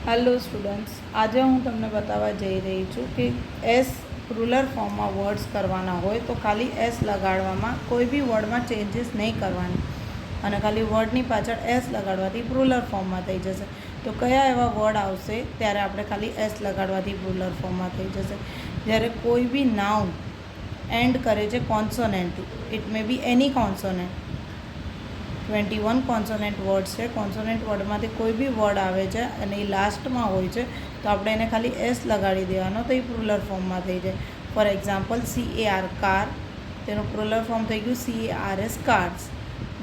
Hello students, આજે હું તમને બતાવવા જઈ રહી છું કે એસ રૂલર ફોર્મમાં વર્ડ્સ કરવાના હોય તો ખાલી એસ લગાડવામાં કોઈ બી વર્ડમાં ચેન્જીસ નહીં કરવાની અને ખાલી વર્ડની પાછળ એસ લગાડવાથી રૂલર ફોર્મમાં થઈ જશે. તો કયા એવા વર્ડ આવશે ત્યારે આપણે ખાલી એસ લગાડવાથી રૂલર ફોર્મમાં થઈ જશે? જ્યારે કોઈ બી નાઉન એન્ડ કરે છે કોન્સોનન્ટથી, it may be any consonant. 21 consonant word છે. કોન્સોનન્ટ વર્ડમાંથી કોઈ બી વર્ડ આવે છે અને એ લાસ્ટમાં હોય છે તો આપણે એને ખાલી એસ લગાડી દેવાનો, તો એ પ્રુલર ફોર્મમાં થઈ જાય. ફોર એક્ઝામ્પલ, CAR કાર, તેનું પ્રુલર ફોર્મ થઈ ગયું CARS કાર્ડ્સ.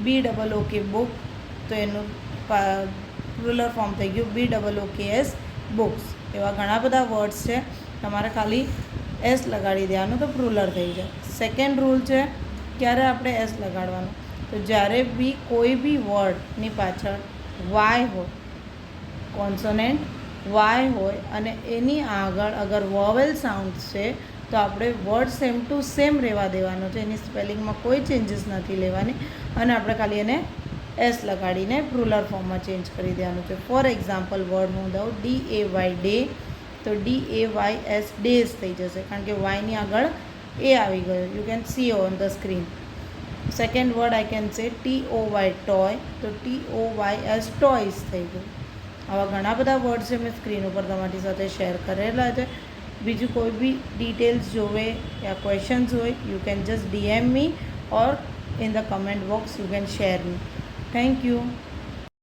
BOOK બુક, તો એનું પ્રુલર ફોર્મ થઈ ગયું BOOKS બુક્સ. એવા ઘણા બધા વર્ડ્સ છે, તમારે ખાલી એસ લગાડી દેવાનું તો પ્રુલર થઈ જાય. સેકન્ડ રૂલ છે, ક્યારે આપણે એસ લગાડવાનું? તો જ્યારે બી કોઈ બી વર્ડની પાછળ વાય હોય, કોન્સોનન્ટ વાય હોય અને એની આગળ અગર વોવેલ સાઉન્ડ છે તો આપણે વર્ડ સેમ ટુ સેમ રહેવા દેવાનો છે, એની સ્પેલિંગમાં કોઈ ચેન્જીસ નથી લેવાની અને આપણે ખાલી એને એસ લગાડીને પ્રુલર ફોર્મમાં ચેન્જ કરી દેવાનું છે. ફોર એક્ઝામ્પલ, વર્ડ હું દઉં DAY ડે, તો DAYS ડેઝ થઈ જશે, કારણ કે વાયની આગળ એ આવી ગયો. You can see on the screen. Second word I can say TOY toy, તો TOYS ટોયસ થઈ ગયું. આવા ઘણા બધા વર્ડ છે, મેં સ્ક્રીન ઉપર તમારી સાથે શેર કરેલા છે. બીજું કોઈ બી ડિટેલ્સ જોવે યા ક્વેશ્ચન્સ હોય, you can just DM me or in the comment box you can share me. Thank you.